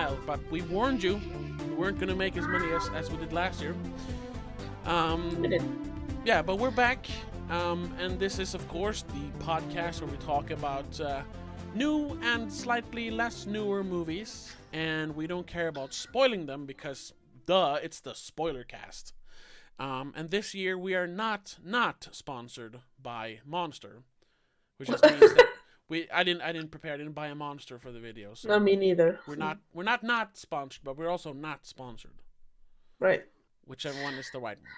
while, but we warned you we weren't going to make as many as we did last year. We did. Yeah, but we're back, and this is, of course, the podcast where we talk about new and slightly less newer movies, and we don't care about spoiling them because, duh, it's the Spoilercast. And this year we are not sponsored by Monster, which just means that I didn't prepare. I didn't buy a Monster for the video. So No, me neither. We're not sponsored, but we're also not sponsored. Right. Whichever one is the right one.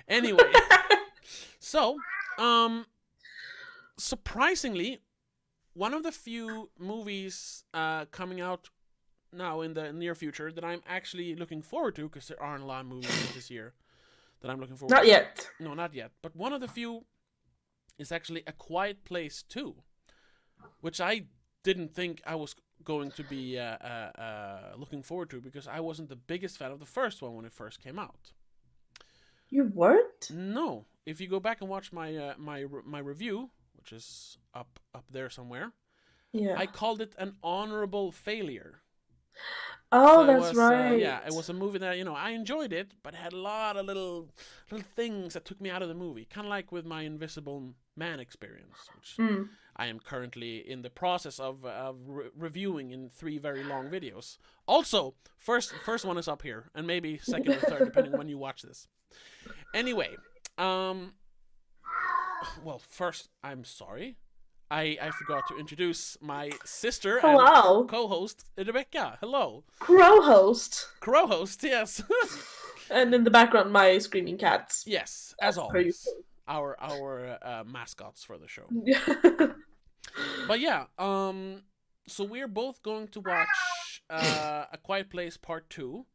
Anyway, so surprisingly, one of the few movies coming out now in the near future that I'm actually looking forward to, because there aren't a lot of movies this year that I'm looking forward to. Not yet. No, not yet. But one of the few is actually A Quiet Place 2, which I didn't think I was going to be looking forward to, because I wasn't the biggest fan of the first one when it first came out. You weren't? No. If you go back and watch my my review, which is up there somewhere, Yeah. I called it an honorable failure. Oh, So that's right. Yeah, it was a movie that, I enjoyed it, but it had a lot of little things that took me out of the movie. Kind of like with my Invisible Man experience, which I am currently in the process of reviewing in 3 very long videos. Also, first one is up here, and maybe second or third, depending when you watch this. Anyway, well, first, I'm sorry. I forgot to introduce my sister Hello. and co-host, Rebecca. Hello. Crow-host. Crow-host, yes. And in the background, my screaming cats. Yes, as always. Our mascots for the show. But yeah, so we're both going to watch A Quiet Place Part 2,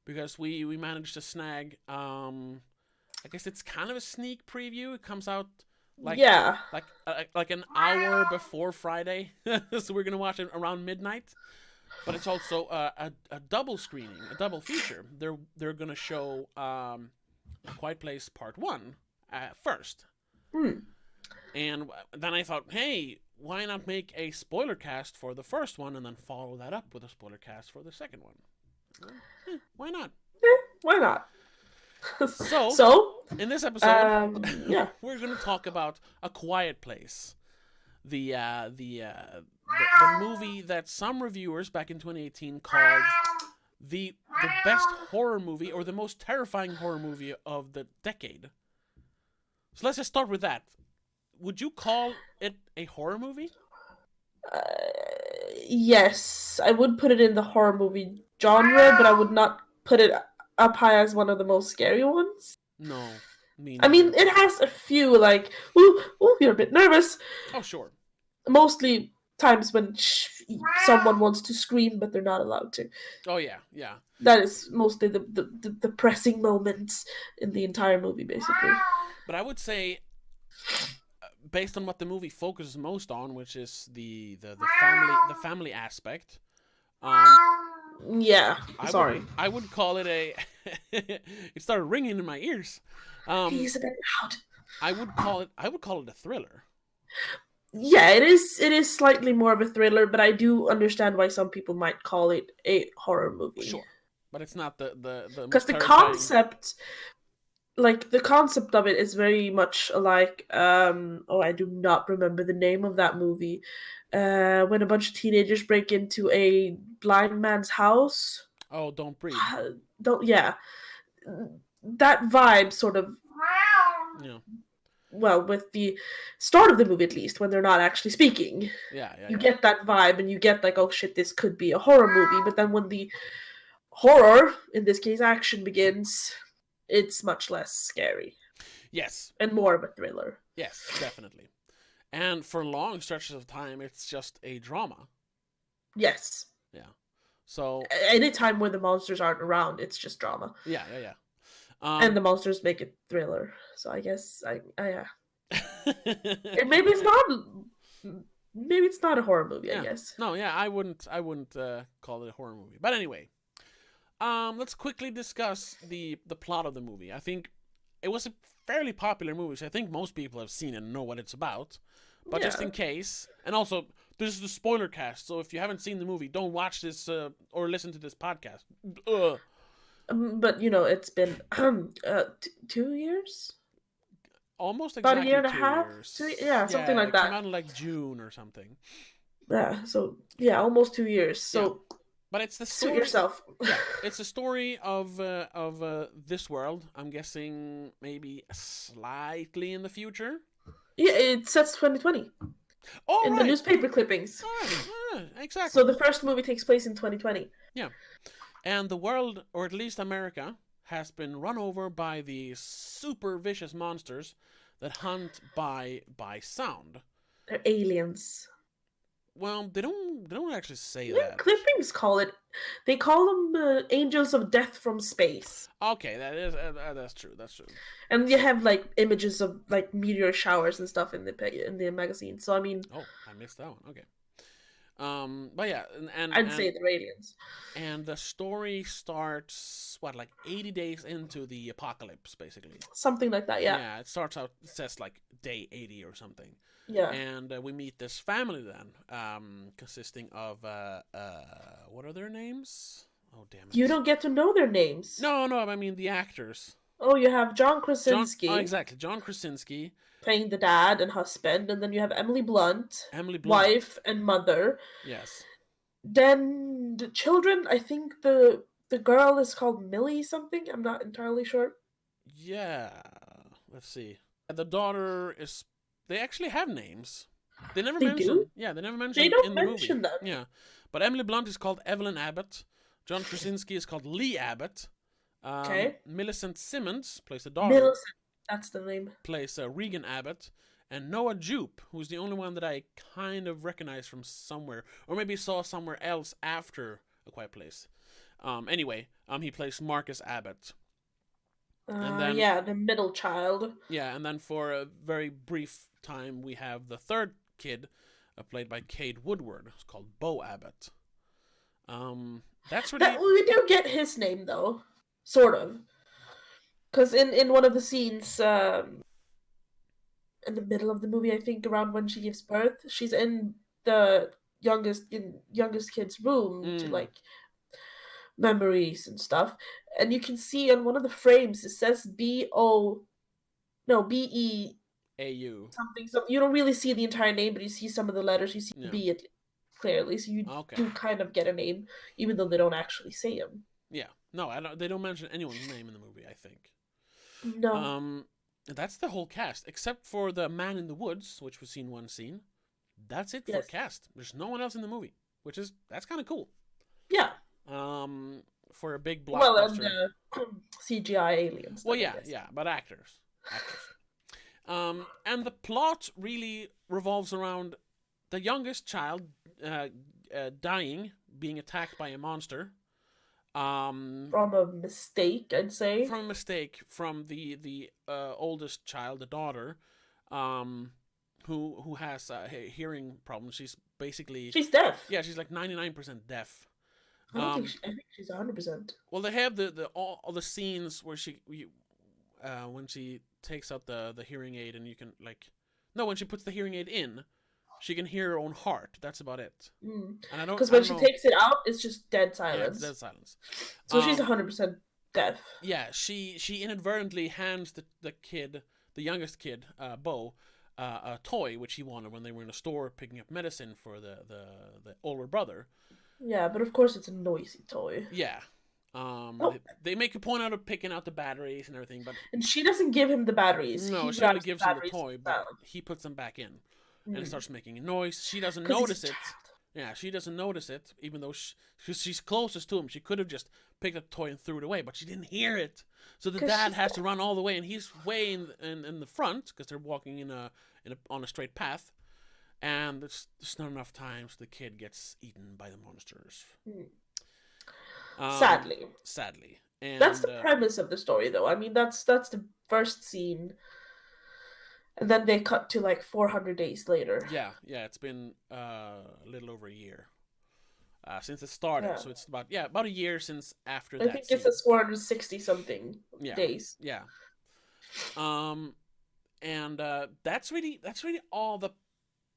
because we managed to snag, I guess it's kind of a sneak preview. It comes out like an hour before Friday, so we're gonna watch it around midnight. But it's also a double screening, a double feature. They're gonna show A Quiet Place Part 1 first, and then I thought, hey, why not make a spoiler cast for the first one and then follow that up with a spoiler cast for the second one? Why not? Why not? So in this episode, yeah, we're going to talk about A Quiet Place, the movie that some reviewers back in 2018 called the best horror movie, or the most terrifying horror movie of the decade. So let's just start with that. Would you call it a horror movie? Yes, I would put it in the horror movie genre, but I would not put it up high as one of the most scary ones. No, I mean, it has a few, like, ooh, you're a bit nervous. Oh, sure. Mostly times when someone wants to scream, but they're not allowed to. Oh, yeah. That is mostly the depressing moments in the entire movie, basically. But I would say, based on what the movie focuses most on, which is the family aspect. Yeah, sorry. I would call it a. It started ringing in my ears. He's a bit loud. I would call it a thriller. Yeah, it is slightly more of a thriller, but I do understand why some people might call it a horror movie. Sure, but it's not the because the concept. Like, the concept of it is very much like, I do not remember the name of that movie. When a bunch of teenagers break into a blind man's house. Oh, Don't Breathe. Yeah. That vibe sort of... Yeah. Well, with the start of the movie, at least, when they're not actually speaking. Yeah. You get that vibe, and you get like, oh shit, this could be a horror movie. But then when the horror, in this case action, begins... it's much less scary. Yes. And more of a thriller. Yes, definitely. And for long stretches of time, it's just a drama. Yes. Yeah. So... any time where the monsters aren't around, it's just drama. Yeah. And the monsters make it thriller. So I guess, yeah. Maybe it's not a horror movie, I guess. No, yeah, I wouldn't call it a horror movie. But anyway... let's quickly discuss the plot of the movie. I think it was a fairly popular movie, so I think most people have seen it and know what it's about. But just in case, and also This is the spoiler cast, so if you haven't seen the movie, don't watch this or listen to this podcast. Ugh. But it's been 2 years, Almost about a year exactly and a two half. years. Yeah, something Yeah, like it came that. out in like June or something. Yeah, so yeah, almost 2 years. Yeah, So but it's the suit story. yourself. Yeah, it's a story of this world. I'm guessing maybe slightly in the future. Yeah, it says 2020 Oh in the right, newspaper clippings. exactly. So the first movie takes place in 2020. Yeah, and the world, or at least America, has been run over by these super vicious monsters that hunt by sound. They're aliens. Well, they don't actually say The that. clippings call it. They call them angels of death from space. Okay, that's true. That's true. And you have like images of like meteor showers and stuff in the magazine. So I mean, Oh, I missed that one. Okay. But yeah, I'd say they're aliens. and the story starts what, like 80 days into the apocalypse, basically. Something like that. Yeah. Yeah, it starts out. It says like day 80 or something. Yeah. And we meet this family then, consisting of what are their names? Oh damn it! You don't get to know their names. No, I mean the actors. Oh, you have John Krasinski. Oh, exactly. John Krasinski, playing the dad and husband, and then you have Emily Blunt, Emily Blunt, wife and mother. Yes. Then the children, I think the girl is called Millie something. I'm not entirely sure. Yeah. Let's see. The daughter is. They actually have names. They never mention. Do? Yeah, they never mention. They don't in the mention movie. them. Yeah, but Emily Blunt is called Evelyn Abbott. John Krasinski is called Lee Abbott. Okay. Millicent Simmons plays the daughter. Millicent, that's the name. Plays Regan Abbott. And Noah Jupe, who's the only one that I kind of recognize from somewhere, or maybe saw somewhere else after A Quiet Place. Anyway, he plays Marcus Abbott. And then, yeah, the middle child. Yeah, and then for a very brief time, we have the third kid, played by Cade Woodward. It's called Bo Abbott. That's really... we do get his name though, sort of, because in one of the scenes, in the middle of the movie, I think around when she gives birth, she's in the youngest kid's room to like memories and stuff, and you can see on one of the frames it says BEAU something. So you don't really see the entire name, but you see some of the letters. You see B it clearly, so you do kind of get a name, even though they don't actually say him. Yeah, no, I don't. They don't mention anyone's name in the movie, I think. No. That's the whole cast, except for the man in the woods, which was seen one scene. That's it for cast. There's no one else in the movie, that's kind of cool. Yeah. For a big blockbuster. Well, and CGI aliens. Well, yeah, but actors. And the plot really revolves around the youngest child dying, being attacked by a monster. From a mistake, I'd say. From a mistake from the oldest child, the daughter, who has a hearing problems. She's deaf. Yeah, she's like 99% deaf. I think she's 100%. Well, they have all the scenes where when she takes out the hearing aid, and you can when she puts the hearing aid in, she can hear her own heart. That's about it. And I don't, because when she takes it out, it's just dead silence. Yeah, it's dead silence. So she's 100% deaf. Yeah, she inadvertently hands the kid, the youngest kid, Bo, a toy which he wanted when they were in a store picking up medicine for the older brother. Yeah, but of course it's a noisy toy. Yeah. They make a point out of picking out the batteries and everything, and she doesn't give him the batteries. No, she only gives him the toy, but he puts them back in, and it starts making a noise. She doesn't notice it. Yeah, she doesn't notice it, even though she's closest to him. She could have just picked up the toy and threw it away, but she didn't hear it. So the dad has to run all the way, and he's way in the front because they're walking on a straight path. And there's not enough time, so the kid gets eaten by the monsters. Sadly. And that's the premise of the story, though. I mean, that's the first scene, and then they cut to like 400 days later. Yeah, it's been a little over a year since it started. Yeah. So it's about a year since after that. I think it says 460 something days. Yeah. And that's really all the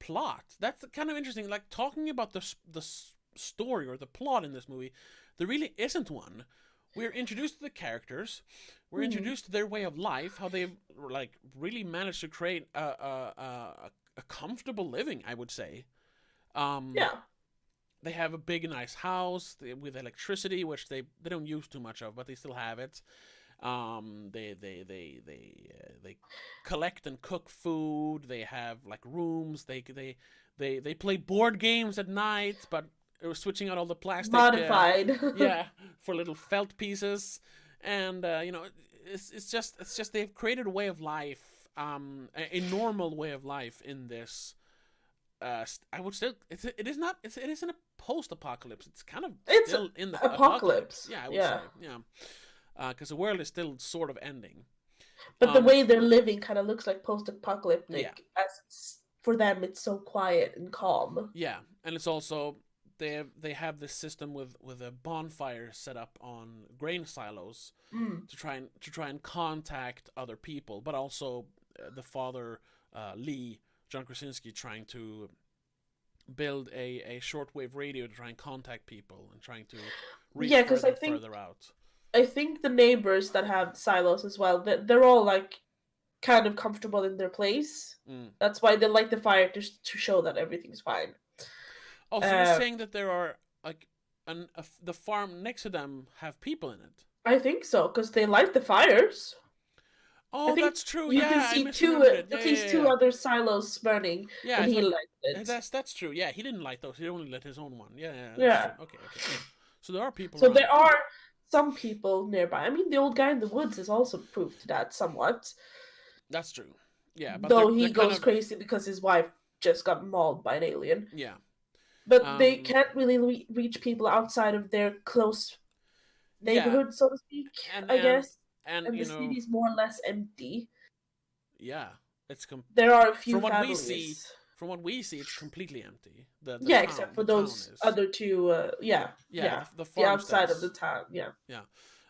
plot. That's kind of interesting. Like talking about the story or the plot in this movie, there really isn't one. We're introduced to the characters. We're introduced to their way of life, how they've like really managed to create a comfortable living, I would say. Yeah. They have a big, nice house with electricity, which they don't use too much of, but they still have it. They collect and cook food. They have like rooms. They play board games at night, but switching out all the plastic modified. Yeah, for little felt pieces. And you know, it's just they've created a way of life, a normal way of life in this. I would still it isn't a post-apocalypse. It's kind of It's still in the apocalypse. Yeah, I would say because the world is still sort of ending. But the way they're living kind of looks like post-apocalyptic. Yeah. As for them, it's so quiet and calm. Yeah, and it's also they have this system with a bonfire set up on grain silos to try and contact other people, but also the father Lee John Krasinski trying to build a shortwave radio to try and contact people and trying to reach further out. I think the neighbors that have silos as well, they're all like kind of comfortable in their place. That's why they light the fire to show that everything's fine. Oh, so you're saying that there are like the farm next to them have people in it? I think so, because they light the fires. Oh, that's true. You can see at least two other silos burning. Yeah, and he lighted it. That's true. Yeah, he didn't light those. He only lit his own one. Yeah. True. Okay. So there are people. So around. There are some people nearby. I mean, the old guy in the woods is also proof to that somewhat. That's true. Yeah, but though he goes crazy because his wife just got mauled by an alien. Yeah. But they can't really reach people outside of their close neighborhood, so to speak, I guess. And the city's more or less empty. Yeah, it's there are a few families. From what we see, it's completely empty. The town, except for those other two. The outside of the town. Yeah.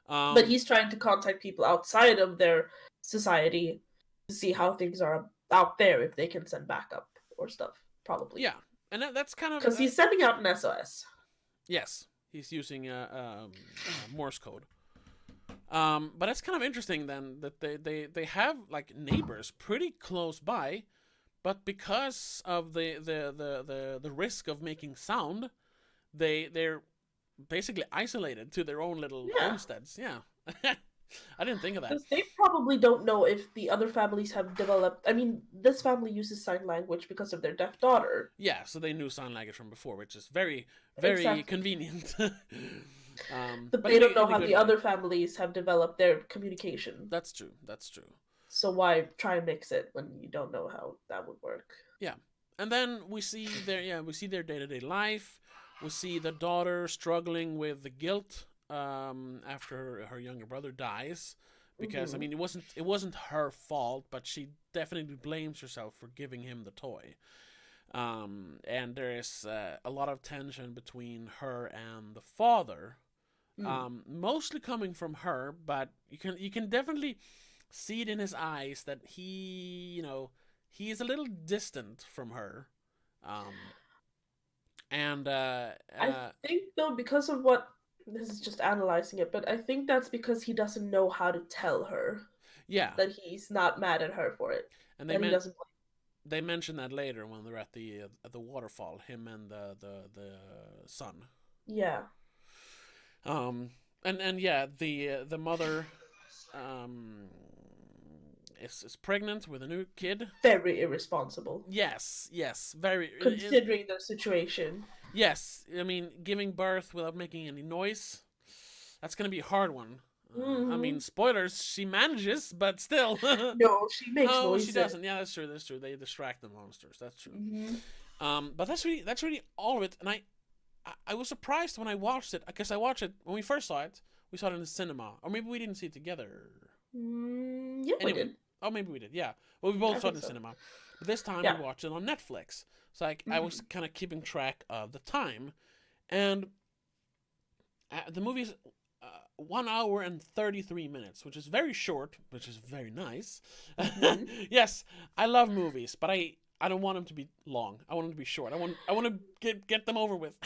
But he's trying to contact people outside of their society to see how things are out there, if they can send backup or stuff. Probably. Yeah, and that's kind of because he's sending out an SOS. Yes, he's using Morse code. But it's kind of interesting then that they have like neighbors pretty close by, but because of the risk of making sound, they're basically isolated to their own little homesteads. Yeah. I didn't think of that. They probably don't know if the other families have developed. I mean, this family uses sign language because of their deaf daughter. Yeah, so they knew sign language from before, which is very, very convenient. But they don't know how the other families have developed their communication. That's true. So why try and mix it when you don't know how that would work? Yeah, and then we see their day-to-day life. We see the daughter struggling with the guilt after her younger brother dies, because I mean it wasn't her fault, but she definitely blames herself for giving him the toy. And there is a lot of tension between her and the father, mostly coming from her, but you can definitely see it in his eyes that he is a little distant from her. I think though, because of what, this is just analyzing it, but I think that's because he doesn't know how to tell her. Yeah, that he's not mad at her for it, and he doesn't blame. They mention that later when they're at the waterfall, him and the son. Yeah. And yeah, the mother is pregnant with a new kid. Very irresponsible. Yes, very. Considering the situation. Yes, I mean, giving birth without making any noise, that's gonna be a hard one. I mean, spoilers, she manages, but still. No, she makes noises. She doesn't. Yeah, that's true. They distract the monsters. That's true. But that's really all of it. And I was surprised when I watched it, because I watched it when we first saw it. We saw it in the cinema, or maybe we didn't see it together. Yeah, anyway, we did. Oh, maybe we did. Yeah. Well, we both saw it in the cinema. But this time we watched it on Netflix. So I was kind of keeping track of the time, and the movie's 1 hour and 33 minutes, which is very short, which is very nice. Yes, I love movies, but I don't want them to be long. I want them to be short. I want to get them over with.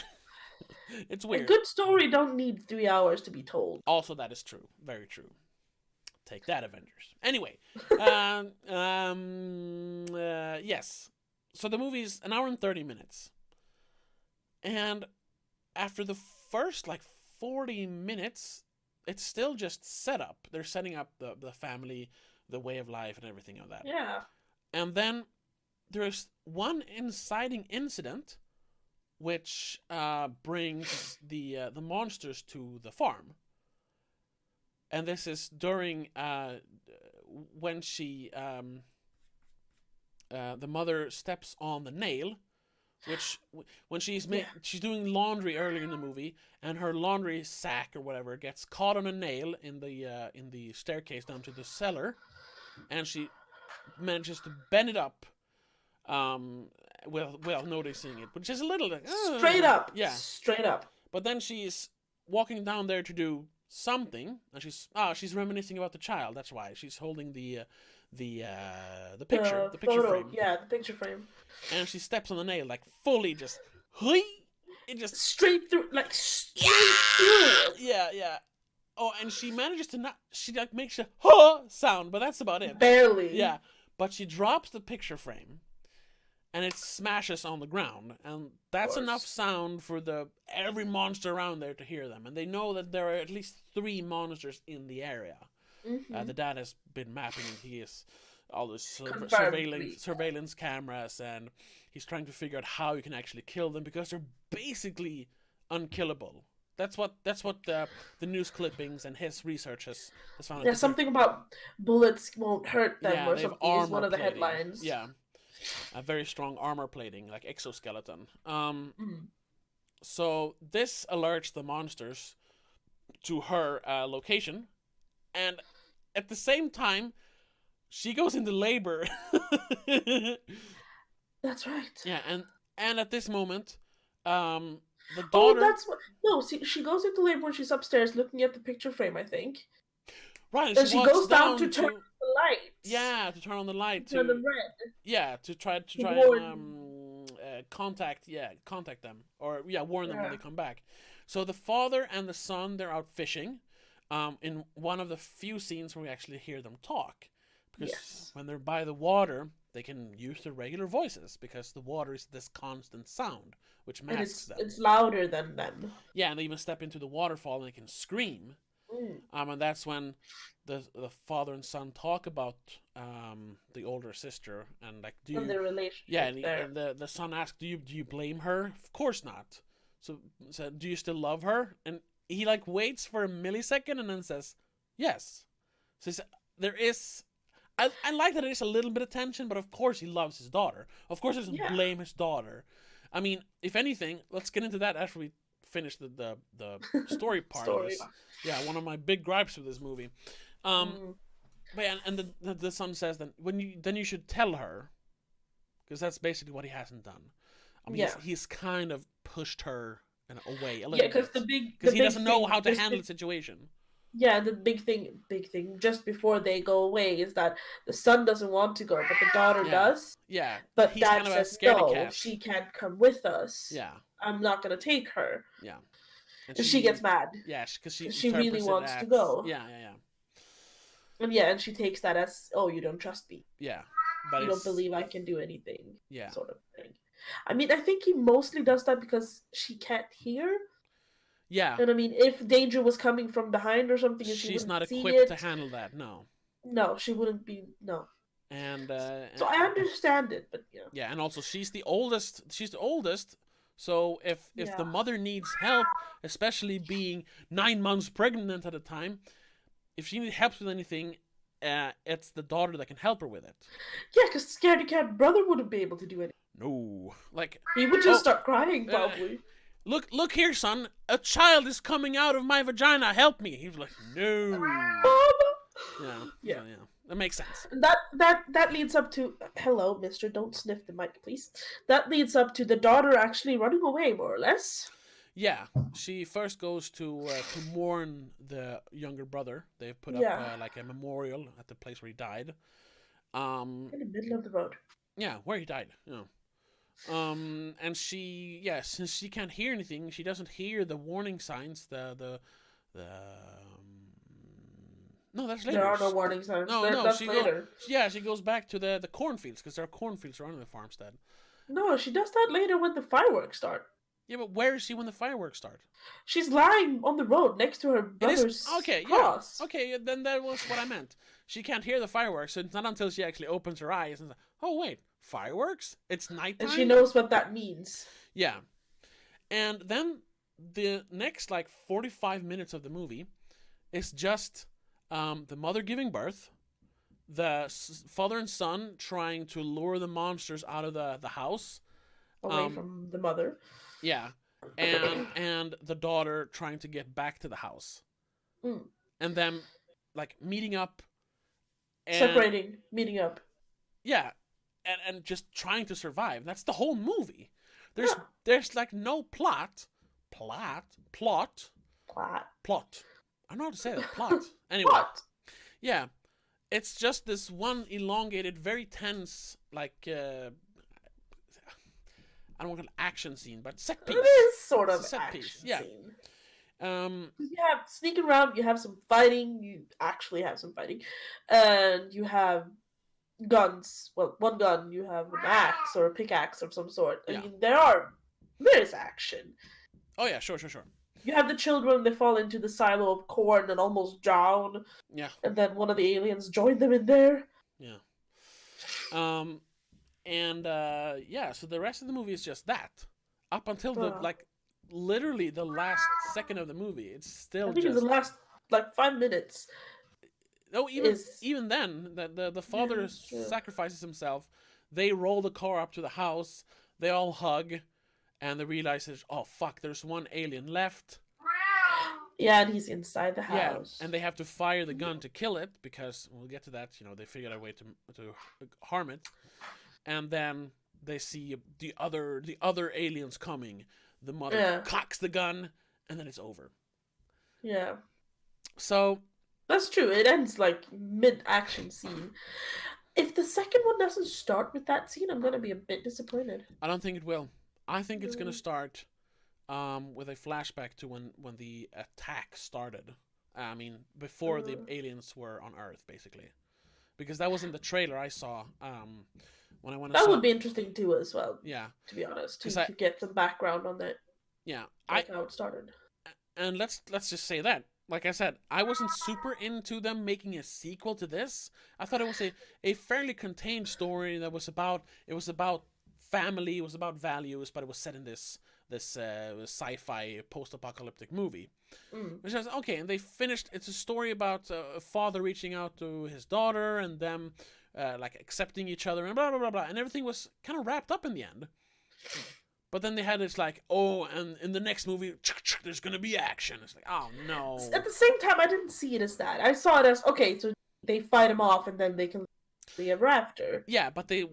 It's weird. A good story don't need 3 hours to be told. Also, that is true. Very true. Take that, Avengers. Anyway, yes. So the movie's an hour and 30 minutes. And after the first, 40 minutes, it's still just set up. They're setting up the family, the way of life, and everything of that. Yeah. And then there's one inciting incident which brings the monsters to the farm. And this is during when she the mother steps on the nail, which when she's doing laundry earlier in the movie, and her laundry sack or whatever gets caught on a nail in the staircase down to the cellar, and she manages to bend it up without noticing it, which is a little straight up. Yeah, straight up. But then she's walking down there to do something, and she's reminiscing about the child. That's why she's holding the picture frame. Yeah, the picture frame. And she steps on the nail, fully just, it just straight through, through. Yeah. Oh, and she manages to not. She makes a sound, but that's about it. Barely. Yeah, but she drops the picture frame, and it smashes on the ground, and that's enough sound for every monster around there to hear them, and they know that there are at least 3 monsters in the area. Mm-hmm. The dad has been mapping. He is all the surveillance cameras, and he's trying to figure out how you can actually kill them, because they're basically unkillable. That's what the news clippings and his research has found. Yeah, something about bullets won't hurt them, or something is one of the headlines. Yeah, a very strong armor plating, like exoskeleton. So this alerts the monsters to her location, and at the same time, she goes into labor. That's right. Yeah, and at this moment, the daughter. She goes into labor when she's upstairs looking at the picture frame, I think. Right, and she goes down to turn on the light. Yeah, to turn on the light. To turn them red. Yeah, to try and contact them, or warn them when they come back. So the father and the son, they're out fishing. In one of the few scenes where we actually hear them talk, because when they're by the water, they can use their regular voices, because the water is this constant sound which masks them. It's louder than them. Yeah, and they even step into the waterfall and they can scream. And that's when the father and son talk about the older sister, and and their relationship. Yeah, and the son asks, "Do you blame her?" Of course not. So do you still love her? And he waits for a millisecond and then says, "Yes." So there is. I like that there is a little bit of tension, but of course he loves his daughter. Of course he doesn't blame his daughter. I mean, if anything, let's get into that after we finish the story part of this. Yeah, one of my big gripes with this movie. But yeah, and the son says that then you should tell her, because that's basically what he hasn't done. I mean, he's kind of pushed her away a little bit. Because he doesn't know how to handle the situation. Yeah, the big thing just before they go away is that the son doesn't want to go, but the daughter does. Yeah. But dad says, no, she can't come with us. Yeah. I'm not going to take her. Yeah. And she gets mad. Yeah, because she really wants to go. Yeah. And she takes that as, oh, you don't trust me. Yeah. But you don't believe I can do anything. Yeah. Sort of thing. I mean, I think he mostly does that because she can't hear. Yeah. And I mean, if danger was coming from behind or something, and she's not equipped to handle that. No. No, she wouldn't be. No. And so I understand it, but yeah. Yeah, and also she's the oldest. So if the mother needs help, especially being 9 months pregnant at a time, if she needs help with anything, it's the daughter that can help her with it. Yeah, because scaredy cat brother wouldn't be able to do it. No, he would just start crying probably. Look here, son. A child is coming out of my vagina. Help me. He was like, no. Yeah. That makes sense. And that leads up to, hello, mister, don't sniff the mic, please. That leads up to the daughter actually running away, more or less. Yeah. She first goes to mourn the younger brother. They've put up a memorial at the place where he died. In the middle of the road. Yeah, where he died. And she, since she can't hear anything, she doesn't hear the warning signs. No, that's later. There are no warning signs. No, That's later. she goes back to the cornfields because there are cornfields around the farmstead. No, she does that later when the fireworks start. Yeah, but where is she when the fireworks start? She's lying on the road next to her It is brother's okay. cross. Yeah, okay. Then that was what I meant. She can't hear the fireworks, so it's not until she actually opens her eyes and says, "Oh wait, fireworks? It's nighttime." And she knows what that means. Yeah, and then the next 45 minutes of the movie is just the mother giving birth, the father and son trying to lure the monsters out of the house, Away from the mother. Yeah, and the daughter trying to get back to the house, and them meeting up, and, separating, meeting up. Yeah, and just trying to survive. That's the whole movie. There's no plot. I don't know how to say that. Plot. Anyway. Plot. Yeah. It's just this one elongated, very tense, I don't want to call it action scene, but set piece. It is sort of set action piece. Yeah. Scene. You have sneaking around, you have some fighting, you actually have some fighting, and you have guns. Well, one gun, you have an axe or a pickaxe of some sort. I mean, there is action. Oh yeah, sure. You have the children, they fall into the silo of corn and almost drown. Yeah. And then one of the aliens join them in there. Yeah. So the rest of the movie is just that. Up until literally the last second of the movie. It's still it's the last 5 minutes. No, even then, the father sacrifices himself. They roll the car up to the house. They all hug, and they realize oh fuck, there's one alien left. Yeah, and he's inside the house. Yeah, and they have to fire the gun to kill it because we'll get to that. They figured out a way to harm it, and then they see the other aliens coming. The mother cocks the gun, and then it's over. Yeah. So that's true. It ends mid-action scene. If the second one doesn't start with that scene, I'm gonna be a bit disappointed. I don't think it will. I think it's gonna start with a flashback to when the attack started. I mean, before the aliens were on Earth, basically, because that was in the trailer I saw. When I went. That would be interesting too, as well. Yeah. To be honest, to get some background on that. Yeah. How it started. And let's just say that. Like I said, I wasn't super into them making a sequel to this. I thought it was a fairly contained story that was about family, it was about values, but it was set in this sci-fi post-apocalyptic movie. Which was okay, and they finished. It's a story about a father reaching out to his daughter and them accepting each other and blah blah blah blah, and everything was kind of wrapped up in the end. But then they had this and in the next movie, there's gonna be action. It's oh no. At the same time, I didn't see it as that. I saw it as, okay, so they fight him off and then they can live ever after. Yeah, but they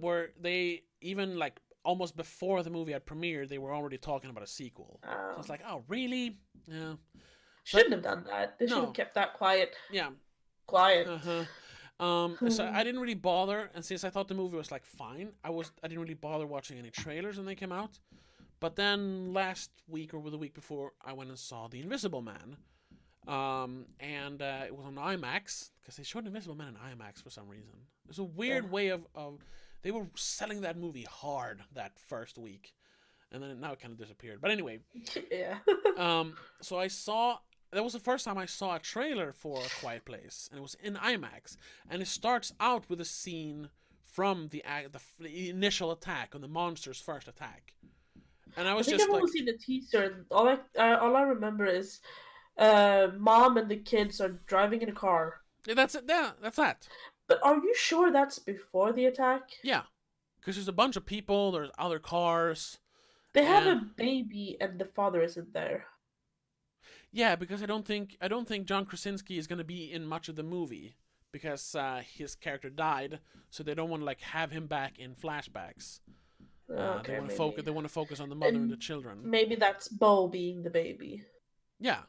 even almost before the movie had premiered, they were already talking about a sequel. So it's oh really? Yeah. Shouldn't have done that. They should have kept that quiet. Yeah. Quiet. So I didn't really bother, and since I thought the movie was fine, I didn't really bother watching any trailers when they came out. But then last week or the week before, I went and saw The Invisible Man, and it was on IMAX because they showed Invisible Man in IMAX for some reason. It's a weird way of they were selling that movie hard that first week, and then now it kind of disappeared. But anyway, yeah. So that was the first time I saw a trailer for A Quiet Place, and it was in IMAX. And it starts out with a scene from the initial attack, on the monster's first attack. And I think I've only seen the teaser. All I remember is mom and the kids are driving in a car. Yeah, that's it. Yeah, that's that. But are you sure that's before the attack? Yeah, because there's a bunch of people. There's other cars. They have a baby, and the father isn't there. Yeah, because I don't think John Krasinski is going to be in much of the movie because his character died, so they don't want to have him back in flashbacks. Okay, they want to focus on the mother and the children. Maybe that's Bo being the baby. Yeah,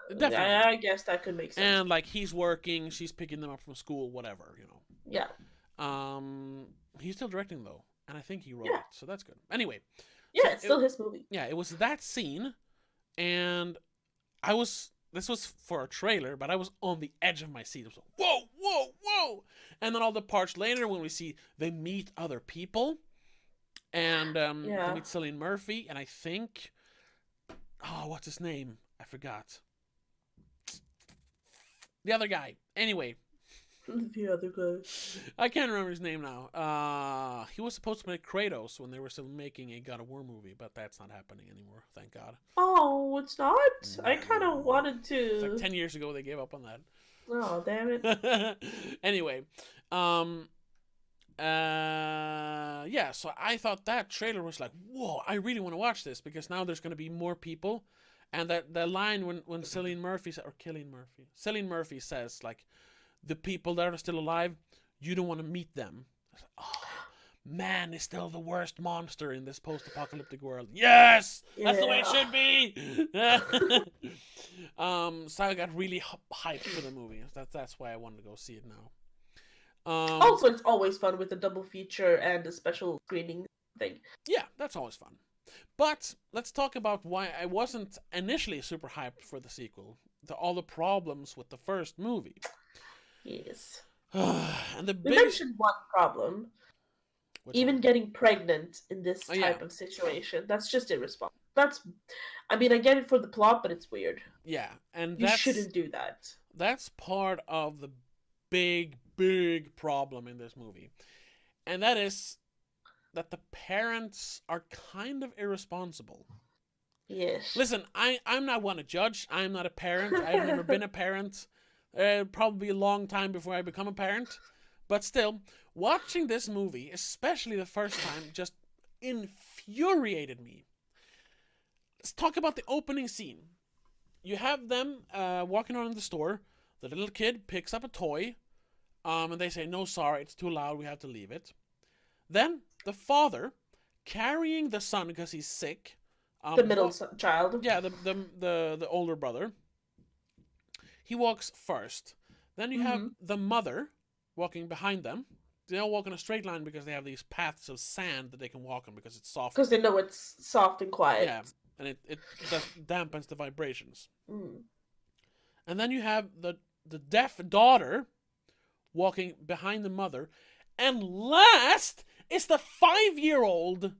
definitely. I guess that could make sense. And he's working, she's picking them up from school, whatever, Yeah. He's still directing though, and I think he wrote Yeah. it, so that's good. Anyway, Yeah, it's still his movie. yeah, it was that scene, and this was for a trailer, but I was on the edge of my seat. I was like, whoa, whoa, whoa! And then all the parts later when we see they meet other people, and they meet Cillian Murphy, and I think, oh, what's his name? I forgot. The other guy. Anyway. The other guy. I can't remember his name now. He was supposed to play Kratos when they were still making a God of War movie, but that's not happening anymore, thank God. Oh, it's not? No. I kind of wanted to. It's like 10 years ago they gave up on that. Oh, damn it. Anyway, yeah, so I thought that trailer was like, whoa, I really want to watch this, because now there's going to be more people. And that line when Cillian Murphy says, like, the people that are still alive, you don't want to meet them. I was like, oh, man is still the worst monster in this post-apocalyptic world. Yes! That's the way it should be! So I got really hyped for the movie. That's why I wanted to go see it now. Also, it's always fun with a double feature and a special screening thing. Yeah, that's always fun. But let's talk about why I wasn't initially super hyped for the sequel. All the problems with the first movie. Yes. And we mentioned one problem. Even getting pregnant in this type of situation. That's just irresponsible. I get it for the plot, but it's weird. Yeah, and you shouldn't do that. That's part of the big, big problem in this movie. And that is that the parents are kind of irresponsible. Yes. Listen, I'm not one to judge. I'm not a parent. I've never been a parent. Probably a long time before I become a parent. But still, watching this movie, especially the first time, just infuriated me. Let's talk about the opening scene. You have them walking around in the store. The little kid picks up a toy. And they say, no, sorry, it's too loud. We have to leave it. Then the father, carrying the son because he's sick. The middle child. Yeah, the older brother. He walks first. Then you have the mother walking behind them. They all walk in a straight line because they have these paths of sand that they can walk on because it's soft. Because they know it's soft and quiet. Yeah, and it dampens the vibrations. Mm. And then you have the deaf daughter walking behind the mother. And last is the 5-year-old.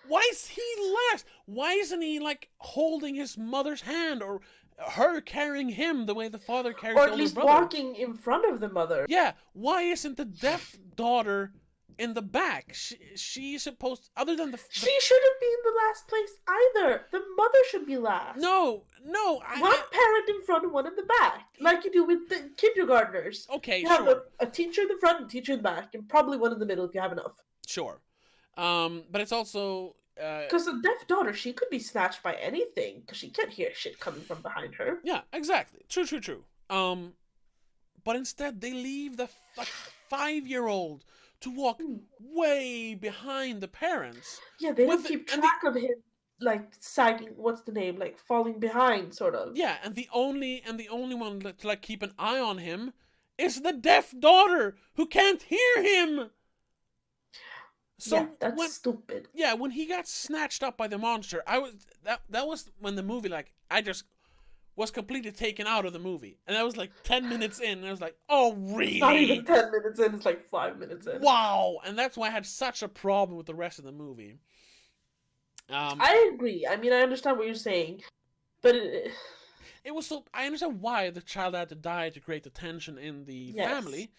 Why is he last? Why isn't he, like, holding his mother's hand or her carrying him the way the father carries the older brother? Or at least walking in front of the mother. Yeah, why isn't the deaf daughter in the back? She's supposed, other than she shouldn't be in the last place either. The mother should be last. No. One parent in front and one in the back. Like you do with the kindergartners. Okay, you have a teacher in the front and a teacher in the back, and probably one in the middle if you have enough. Sure. But it's also... Because the deaf daughter, she could be snatched by anything, because she can't hear shit coming from behind her. Yeah, exactly. True. But instead, they leave the 5-year-old to walk way behind the parents. Yeah, they don't keep track of him, like, sagging, what's the name, like, falling behind, sort of. Yeah, and the only one to, like, keep an eye on him is the deaf daughter, who can't hear him! So yeah, that's stupid. Yeah, when he got snatched up by the monster, that was when the movie, like, I just was completely taken out of the movie. And I was like 10 minutes in, and I was like, oh, really? It's not even 10 minutes in, it's like 5 minutes in. Wow! And that's why I had such a problem with the rest of the movie. I agree. I understand what you're saying, but it was so... I understand why the child had to die to create the tension in the family.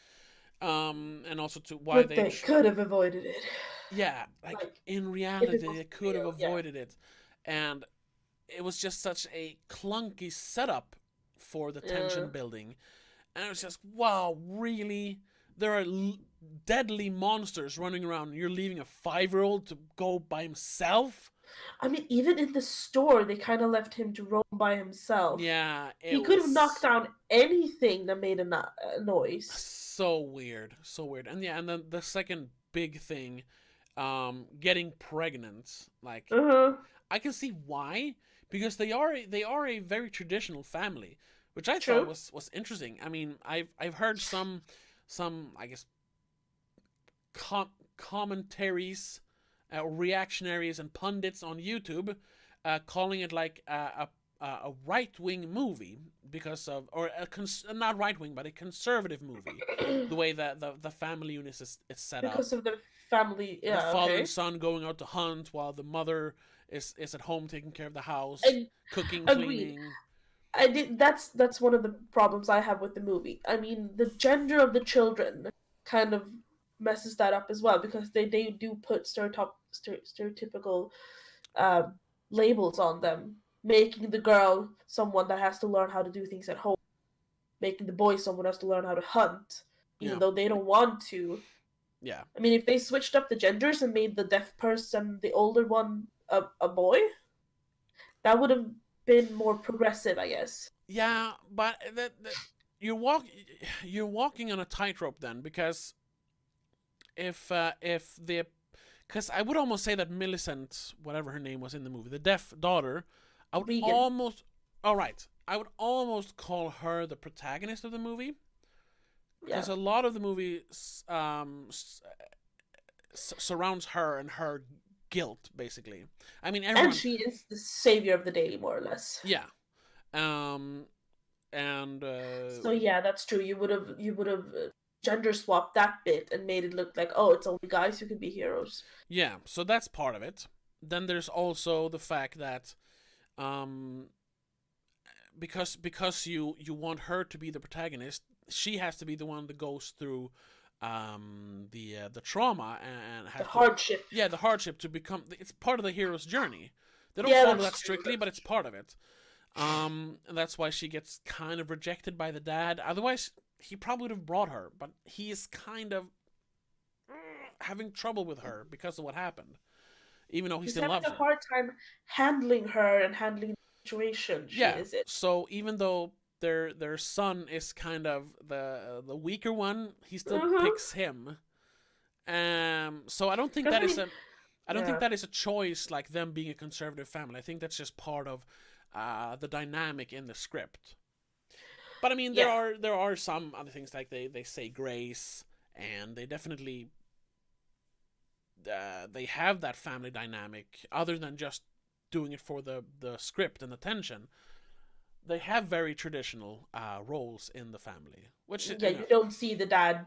And also to why they could have avoided it. Yeah, like in reality, they could have avoided it. And it was just such a clunky setup for the tension building. And it was just, wow, really? There are deadly monsters running around, and you're leaving a 5-year-old to go by himself? Even in the store, they kind of left him to roam by himself. Yeah, he could have knocked down anything that made a noise. So weird. And yeah, and then the second big thing, getting pregnant. Like, I can see why, because they are a very traditional family, which I thought was interesting. I've heard some I guess commentaries, reactionaries, and pundits on YouTube, calling it like a right wing movie because of, or not right wing, but a conservative movie. The way that the family unit is set up, because of the family. the Yeah, father and okay. son going out to hunt while the mother is at home taking care of the house, I cooking, agreed. cleaning. I did. That's one of the problems I have with the movie. I mean, the gender of the children kind of messes that up as well because they do put stereotypical um, labels on them, making the girl someone that has to learn how to do things at home, making the boy someone who has to learn how to hunt, even Yeah, though they don't want to. yeah, I mean, if they switched up the genders and made the deaf person, the older one, a boy, that would have been more progressive, I guess. yeah. But that you're walking on a tightrope then, because if the because I would almost say that Millicent, whatever her name was in the movie, the deaf daughter, I would Vegan. almost, all right, I would almost call her the protagonist of the movie, Yeah. because a lot of the movie surrounds her and her guilt, basically. I mean, And everyone, she is the savior of the day, more or less. yeah, um, and So yeah, that's true. You would have gender swapped that bit and made it look like, oh, it's only guys who can be heroes. yeah, so that's part of it. Then there's also the fact that um, because you want her to be the protagonist, she has to be the one that goes through the trauma and The has to, hardship. yeah, the hardship to become, it's part of the hero's journey. They don't Yeah, follow that's that true. strictly, but it's part of it. And that's why she gets kind of rejected by the dad. Otherwise, he probably would have brought her, but he is kind of having trouble with her because of what happened, even though he He's still having loves a her. hard time handling her and handling the situation she Yeah. is in. So even though their son is kind of the weaker one, he still Mm-hmm. picks him. So I don't think Because that I is mean, a I don't think yeah, that is a choice, like them being a conservative family. I think that's just part of the dynamic in the script. But I mean, yeah, there are some other things, like they say grace, and they definitely they have that family dynamic other than just doing it for the script and the tension. They have very traditional roles in the family, which yeah. You don't see the dad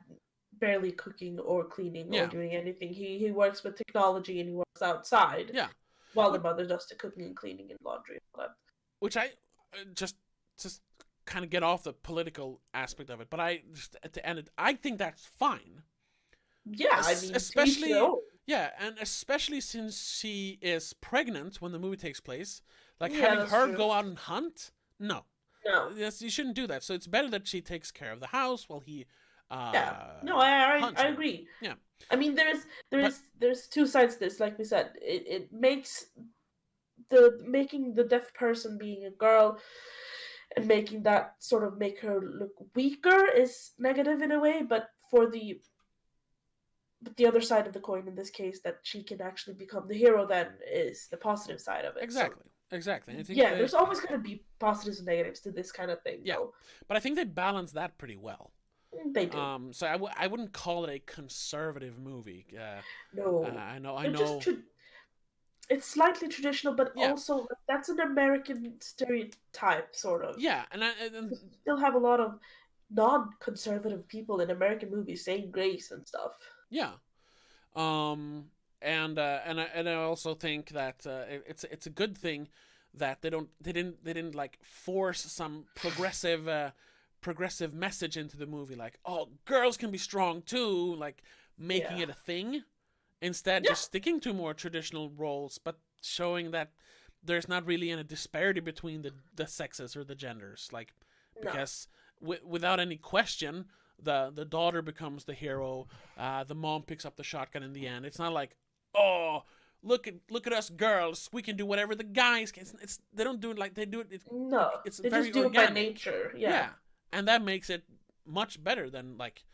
barely cooking or cleaning or yeah, doing anything. He works with technology and he works outside yeah, while the which, mother does the cooking and cleaning and laundry and all that. which I just kind of get off the political aspect of it, but I just at the end, I think that's fine. Yeah, I mean, to each their Especially, own. yeah, and especially since she is pregnant when the movie takes place, like Yeah, having that's her true. go out and hunt. No, No, yes, you shouldn't do that. So it's better that she takes care of the house while he yeah, no, I hunts her. agree. Yeah, I mean, there's but there's there's two sides to this. Like we said, it makes the making the deaf person being a girl and making that sort of make her look weaker is negative in a way, but the other side of the coin in this case, that she can actually become the hero, then is the positive side of it. So exactly. I think yeah, there's always going to be positives and negatives to this kind of thing, yeah, though. but I think they balance that pretty well. They do. So I wouldn't call it a conservative movie. No, I it just know. it's slightly traditional, but Yeah, also that's an American stereotype, sort of. yeah, You still have a lot of non-conservative people in American movies saying grace and stuff. yeah. Um, and I also think that it's a good thing that they didn't like force some progressive message into the movie, like, oh, girls can be strong too, like making Yeah, it a thing. Instead, yeah, just sticking to more traditional roles, but showing that there's not really any disparity between the sexes or the genders, like, no, because without any question, the daughter becomes the hero. The mom picks up the shotgun in the end. It's not like, oh, look at us girls, we can do whatever the guys can. It's they don't do it like they do it. no. It's They very just do it by organic. nature. Yeah, Yeah, and that makes it much better than like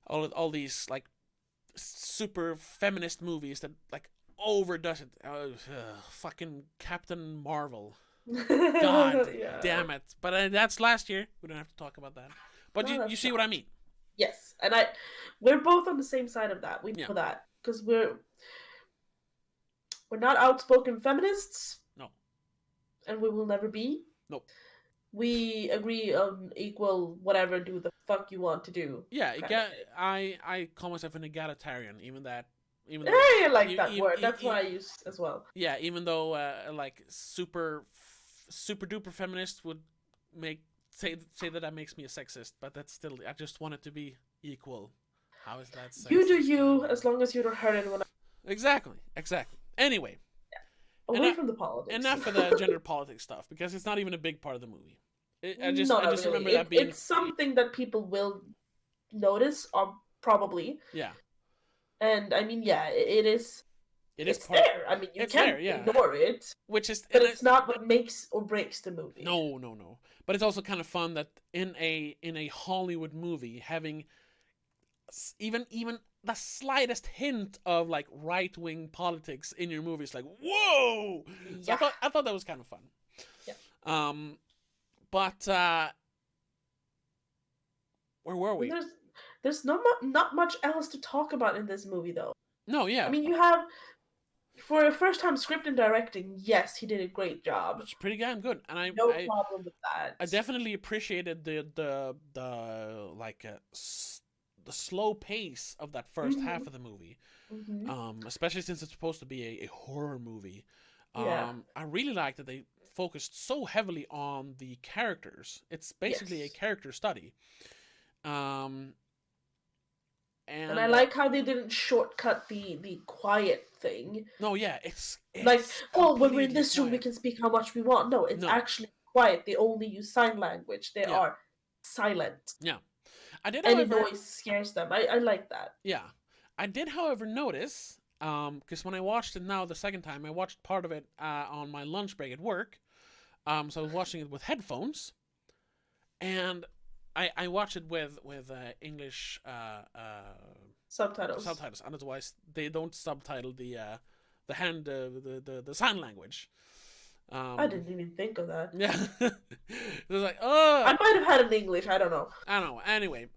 all these like super feminist movies that like overdoes it. Fucking Captain Marvel. God yeah. damn it! But that's last year. We don't have to talk about that. But No, you that's see what I fine. mean? Yes, and we're both on the same side of that. We Yeah. know that because we're not outspoken feminists, No. and we will never be. No. We agree on equal whatever, do the fuck you want to do, Yeah. kind of thing. I call myself an egalitarian, even though I like that word. That's what I use as well. yeah, even though like super duper feminists would say that makes me a sexist, but that's still, I just want it to be equal. How is that sexist? You do you, as long as you don't hurt anyone. Exactly. Anyway, Away from the politics. enough of the gender politics stuff, because it's not even a big part of the movie. I just really. remember that being, it's something that people will notice, or probably. Yeah. And I mean, yeah, it is. It's there. I mean, you can't ignore it. Which is, but it's not what makes or breaks the movie. No. But it's also kind of fun that in a Hollywood movie, having even the slightest hint of like right wing politics in your movie is like, whoa. So I thought that was kind of fun. Yeah. But where were we? There's not much else to talk about in this movie, though. No, yeah. I mean, you have, for a first time script and directing, yes, he did a great job. It's pretty damn good, and no problem with that. I definitely appreciated the like the slow pace of that first half of the movie, especially since it's supposed to be a horror movie. I really like that they focused so heavily on the characters. It's basically a character study. And I like how they didn't shortcut the quiet thing. No, yeah, it's like, oh, when we're in this room, we can speak how much we want. No, it's actually quiet. They only use sign language. They are silent. Yeah. Any noise scares them. I like that. Yeah. I did, however, notice, because when I watched it now the second time, I watched part of it on my lunch break at work. So I was watching it with headphones, and I watched it with English subtitles. Otherwise, they don't subtitle the sign language. I didn't even think of that. Yeah, it was like, oh, I might have had it in English. I don't know. Anyway,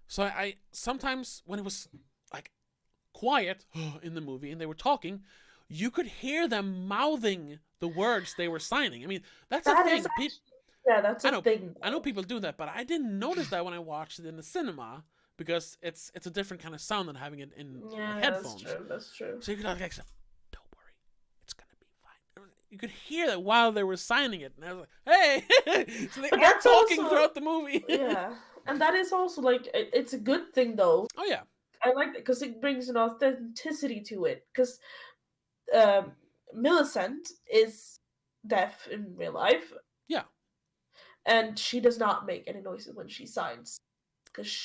so I sometimes when it was like quiet in the movie and they were talking, you could hear them mouthing the words they were signing. I mean, that's a thing. Yeah, that's a thing. I know people do that, but I didn't notice that when I watched it in the cinema, because it's a different kind of sound than having it in headphones. That's true. So you could like, don't worry, it's gonna be fine. You could hear that while they were signing it, and I was like, hey, so they are talking also, throughout the movie. Yeah, and that is also like, it's a good thing though. Oh yeah, I like it because it brings an authenticity to it. Because Millicent is deaf in real life. Yeah. And she does not make any noises when she signs. Because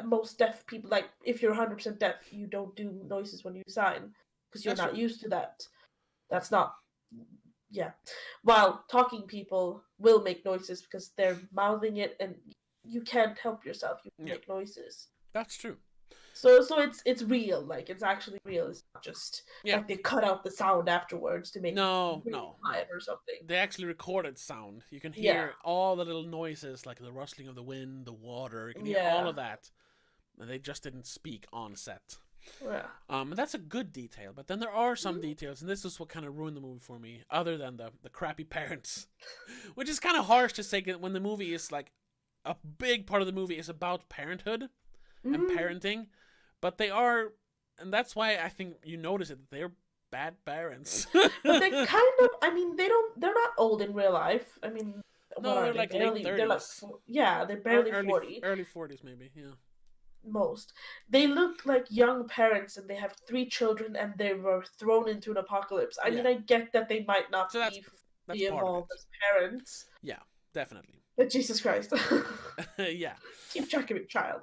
most deaf people, like, if you're 100% deaf, you don't do noises when you sign. Because you're not used to that. That's not... Yeah. While talking people will make noises because they're mouthing it, and you can't help yourself. You make noises. That's true. So it's real, like, it's actually real. It's not just like they cut out the sound afterwards to make no quiet or something. They actually recorded sound. You can hear all the little noises, like the rustling of the wind, the water. You can hear all of that. And they just didn't speak on set. Yeah. And that's a good detail. But then there are some details, and this is what kind of ruined the movie for me, other than the crappy parents. Which is kind of harsh to say when the movie is like, a big part of the movie is about parenthood and parenting. But they are, and that's why I think you notice it, they're bad parents. But they kind of, I mean, they're not old in real life. I mean, no, they're like late 30s. They're like, they're barely 40. Early 40s maybe, yeah. Most. They look like young parents, and they have 3 children, and they were thrown into an apocalypse. I mean, I get that they might not be involved as parents. Yeah, definitely. But Jesus Christ. Yeah. Keep track of your child.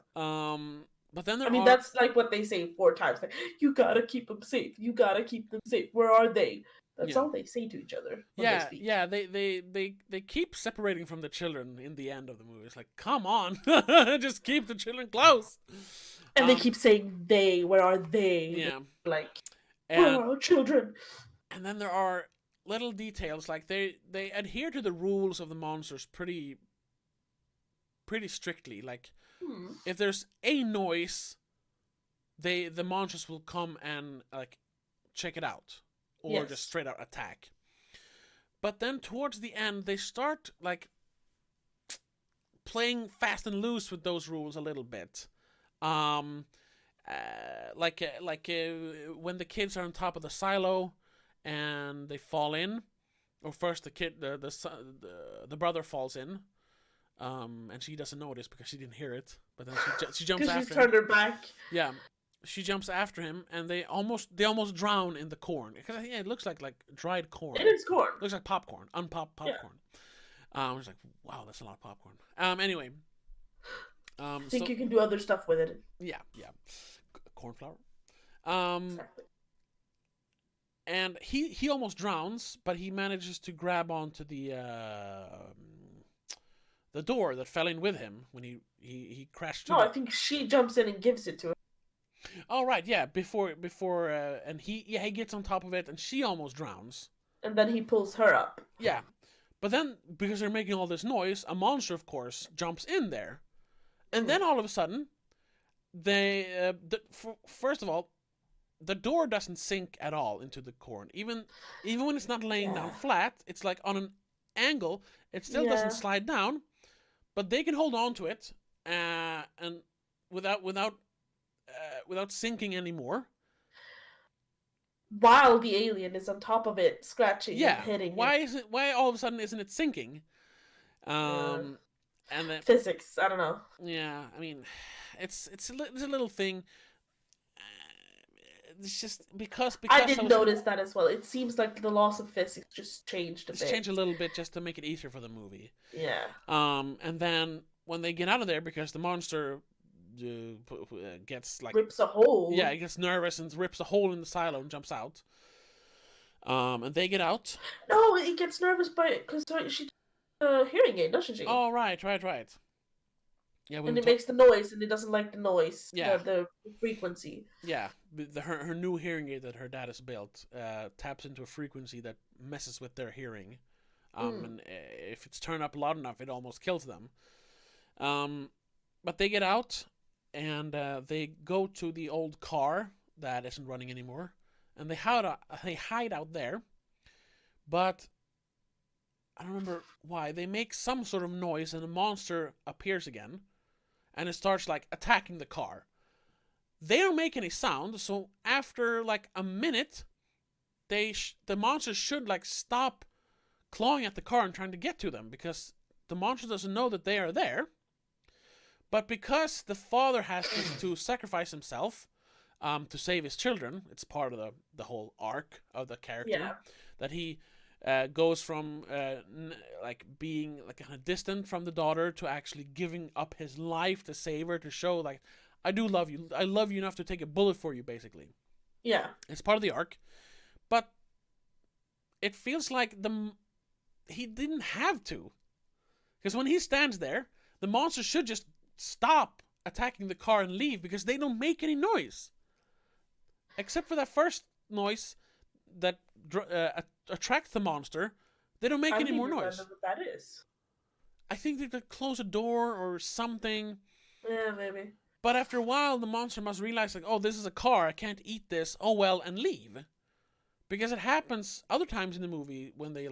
But then that's like what they say 4 times. Like, you gotta keep them safe. You gotta keep them safe. Where are they? That's all they say to each other. They keep separating from the children in the end of the movie. It's like, come on, just keep the children close. And they keep saying they. Where are they? Yeah. Like, where are our children? And then there are little details, like they adhere to the rules of the monsters pretty pretty strictly. Like, Hmm. if there's a noise, the monsters will come and like check it out, or just straight out attack. But then towards the end, they start like playing fast and loose with those rules a little bit. Um, when the kids are on top of the silo and they fall in, or first the brother falls in, and she doesn't notice because she didn't hear it, but then she jumps after him. She's turned her back. Yeah, she jumps after him, and they almost drown in the corn, because it looks like dried corn. It is corn. It looks like popcorn, unpopped popcorn. Yeah. I was like, wow, that's a lot of popcorn. Anyway. Think you can do other stuff with it. Yeah. Corn flour. Exactly. And he almost drowns, but he manages to grab onto the door that fell in with him when he crashed. I think she jumps in and gives it to him. Oh right, yeah. Before and he gets on top of it, and she almost drowns. And then he pulls her up. Yeah, but then because they're making all this noise, a monster, of course, jumps in there, and then all of a sudden, first of all, the door doesn't sink at all into the corn. Even when it's not laying down flat, it's like on an angle. It still doesn't slide down, but they can hold on to it, and without sinking anymore. While the alien is on top of it, scratching and hitting it. Why all of a sudden isn't it sinking? And then physics, I don't know. Yeah, I mean, it's a little thing. It's just because I didn't notice that as well. It seems like the laws of physics just changed a bit. It's changed a little bit just to make it easier for the movie. Yeah. And then when they get out of there, because the monster gets like rips a hole. Yeah, he gets nervous and rips a hole in the silo and jumps out. And they get out. No, he gets nervous because she hearing aid, doesn't she? Oh, right. Yeah, and it makes the noise, and it doesn't like the noise. Yeah, the frequency. Yeah, her new hearing aid that her dad has built taps into a frequency that messes with their hearing. And if it's turned up loud enough, it almost kills them. But they get out, and they go to the old car that isn't running anymore, and they hide out there. But I don't remember why. They make some sort of noise, and the monster appears again, and it starts like attacking the car. They don't make any sound, so after like a minute, the monster should like stop clawing at the car and trying to get to them, because the monster doesn't know that they are there. But because the father has to sacrifice himself to save his children, it's part of the whole arc of the character, that he goes from like being like kind of distant from the daughter to actually giving up his life to save her, to show like, I do love you. I love you enough to take a bullet for you, basically. Yeah. It's part of the arc. But it feels like he didn't have to. Because when he stands there, the monster should just stop attacking the car and leave, because they don't make any noise. Except for that first noise that attracts the monster, they don't make any more noise. I don't remember what that is. I think they could close a door or something. Yeah, maybe. But after a while, the monster must realize, like, oh, this is a car, I can't eat this, oh well, and leave. Because it happens other times in the movie when they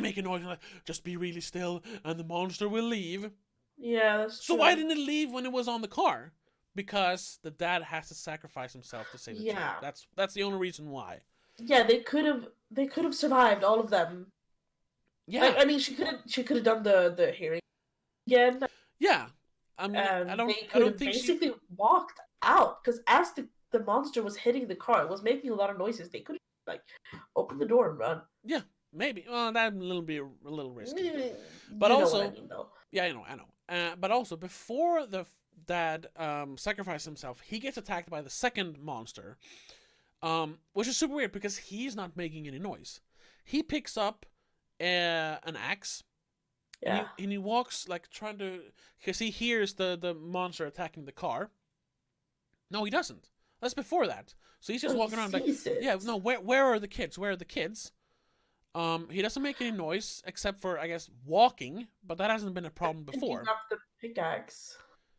make a noise, like, just be really still, and the monster will leave. Yeah, that's so true. Why didn't it leave when it was on the car? Because the dad has to sacrifice himself to save the child. That's the only reason why. Yeah, they could have survived, all of them. Yeah. I mean, she could have done the hearing again. Yeah. I mean, I don't think basically walked out, because as the monster was hitting the car, it was making a lot of noises. They could have open the door and run. Yeah, maybe. Well, that'd be a little risky. But also, know what I mean, though. Yeah, I know. But also, before the dad sacrificed himself, he gets attacked by the second monster, which is super weird because he's not making any noise. He picks up an axe. Yeah. And he walks like trying to, because he hears the monster attacking the car. No, he doesn't. That's before that. So he's just walking around like, yeah, no, where are the kids? Where are the kids? He doesn't make any noise except for, I guess, walking, but that hasn't been a problem before. Pickaxe.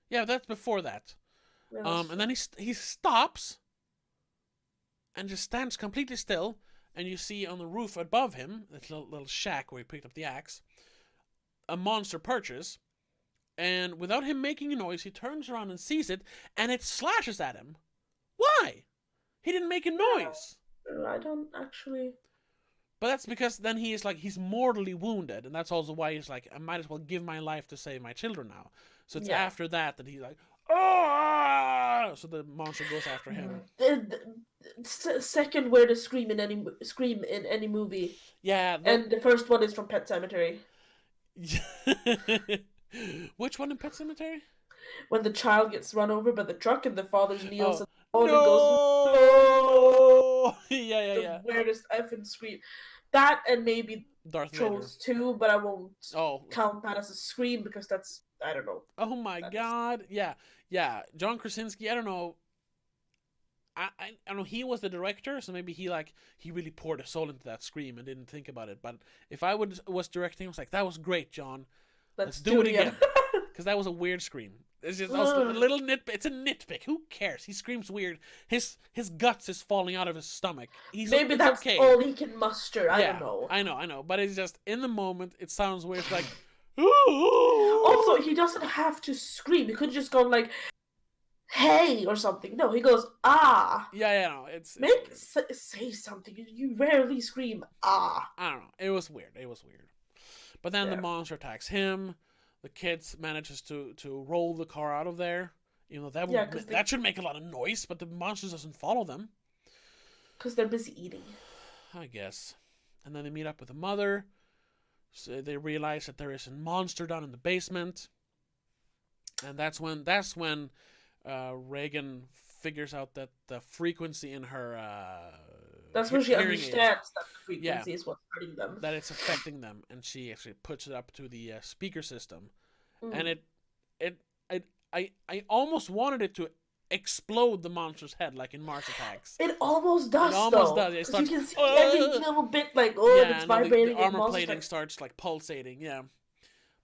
Yeah, that's before that. Yeah, And then he stops and just stands completely still, and you see on the roof above him, this little shack where he picked up the axe, a monster perches, and without him making a noise, he turns around and sees it, and it slashes at him. Why? He didn't make a noise. I don't actually. But that's because then he's mortally wounded, and that's also why he's like, I might as well give my life to save my children now. So it's after that he's like, oh! So the monster goes after him. The second weirdest scream in any movie. Yeah. And the first one is from Pet Sematary. Which one in Pet Sematary? When the child gets run over by the truck and the father kneels and goes, no! Yeah. The weirdest effing scream. That and maybe Darth Trolls 2, but I won't count that as a scream because that's, I don't know. Oh my god. Yeah. John Krasinski, I don't know. I don't know, he was the director, so maybe he really poured his soul into that scream and didn't think about it. But if I was directing, I was like, that was great, John. Let's do it again. Because that was a weird scream. It's just a little nitpick. It's a nitpick. Who cares? He screams weird. His guts is falling out of his stomach. Maybe that's all he can muster. I don't know. I know. But it's just, in the moment, it sounds weird. It's like, also, he doesn't have to scream. He could just go like, hey, or something. No, he goes, ah. Yeah, no, it's say something. You rarely scream, ah. I don't know. It was weird. But then the monster attacks him. The kid manages to roll the car out of there. You know, that should make a lot of noise, but the monster doesn't follow them. Because they're busy eating. I guess. And then they meet up with the mother. So they realize that there is a monster down in the basement. And that's when Reagan figures out that the frequency in her that's when she understands that the frequency is what's hurting them, that it's affecting them, and she actually puts it up to the speaker system. And I almost wanted it to explode the monster's head like in Mars Attacks. It almost does. It starts, you can see every little bit like it's vibrating. The armor plating starts like pulsating. Yeah,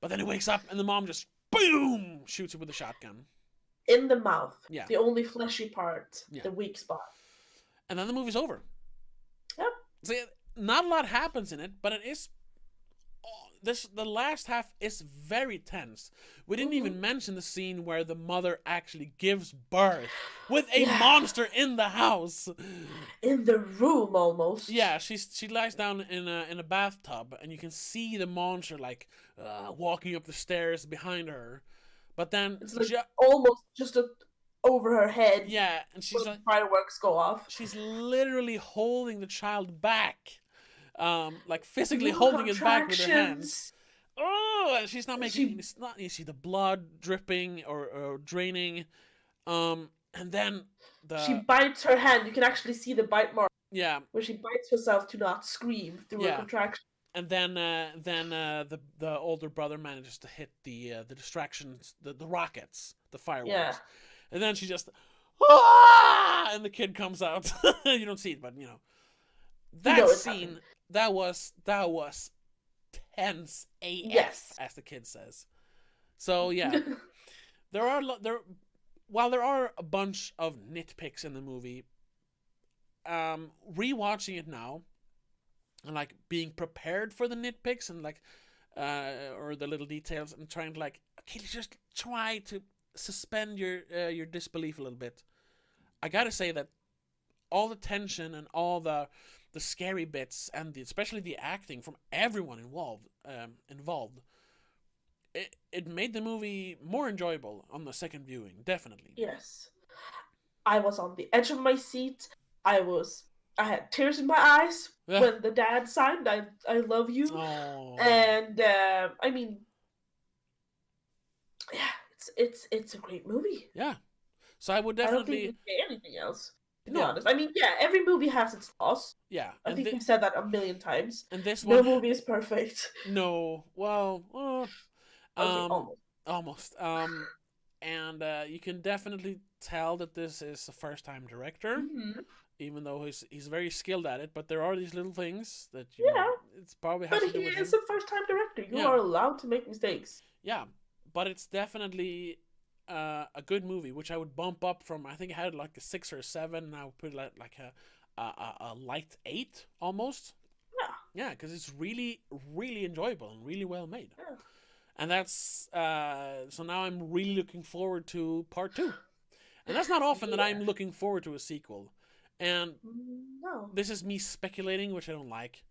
but then it wakes up and the mom just boom shoots it with a shotgun. In the mouth. Yeah. The only fleshy part. Yeah. The weak spot. And then the movie's over. Yep. So not a lot happens in it, but it is... the last half is very tense. We didn't even mention the scene where the mother actually gives birth with a monster in the house. In the room, almost. Yeah, she lies down in a bathtub, and you can see the monster walking up the stairs behind her. But then it's like almost just over her head. Yeah, and she's like, fireworks go off. She's literally holding the child back, like physically holding it back with her hands. Oh, and she's not making. It's not. You see the blood dripping or draining, and then she bites her hand. You can actually see the bite mark. Yeah, where she bites herself to not scream through a contraction. And then the older brother manages to hit the distractions, the rockets, the fireworks. Yeah. And then she just, and the kid comes out. You don't see it, but you know. That scene, that was tense AF, as the kid says. So yeah, while there are a bunch of nitpicks in the movie, rewatching it now, and like being prepared for the nitpicks and like or the little details, and trying to like, okay, just try to suspend your disbelief a little bit. I gotta say that all the tension and all the scary bits and especially the acting from everyone involved, it made the movie more enjoyable on the second viewing, definitely. Yes, I was on the edge of my seat. I had tears in my eyes when the dad signed I love you. Aww. And I mean, yeah, it's a great movie. Yeah, so I would definitely. I don't think you say anything else, to be honest. I mean, yeah, every movie has its flaws. Yeah, I think we've said that a million times. And this no movie is perfect. No, well, almost. And you can definitely tell that this is a first-time director. Mm-hmm. Even though he's very skilled at it, but there are these little things that you know, it's probably has to do with him. But he is a first-time director. You are allowed to make mistakes. Yeah, but it's definitely a good movie, which I would bump up from. I think I had like a 6 or a 7, and I would put it like a light 8 almost. Yeah, because it's really, really enjoyable and really well made. Yeah. And that's so now I'm really looking forward to part 2. And that's not often that I'm looking forward to a sequel. And this is me speculating, which I don't like.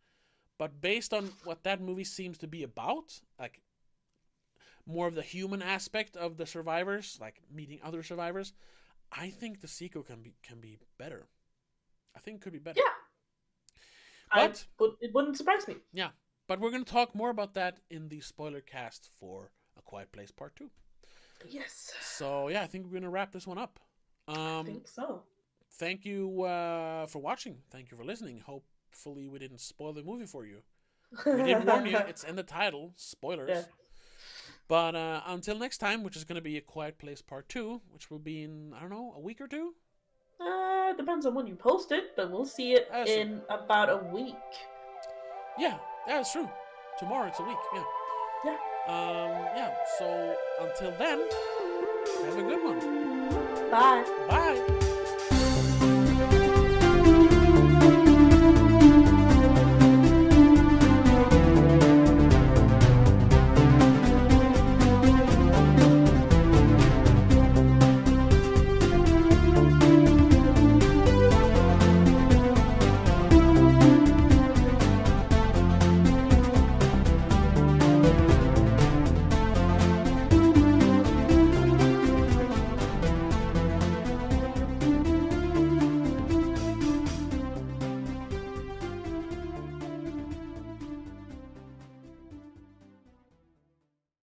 But based on what that movie seems to be about, like more of the human aspect of the survivors, like meeting other survivors, I think the sequel can be better. I think it could be better. Yeah. But it wouldn't surprise me. Yeah. But we're going to talk more about that in the spoiler cast for A Quiet Place Part 2. Yes. So, yeah, I think we're going to wrap this one up. I think so. Thank you for watching. Thank you for listening. Hopefully we didn't spoil the movie for you. We did warn you. It's in the title. Spoilers. Yeah. But until next time, which is going to be A Quiet Place Part 2, which will be in, I don't know, a week or 2? Depends on when you post it, but we'll see it in about a week. Yeah, that's true. Tomorrow it's a week, yeah. Yeah, so until then, have a good one. Bye. Bye.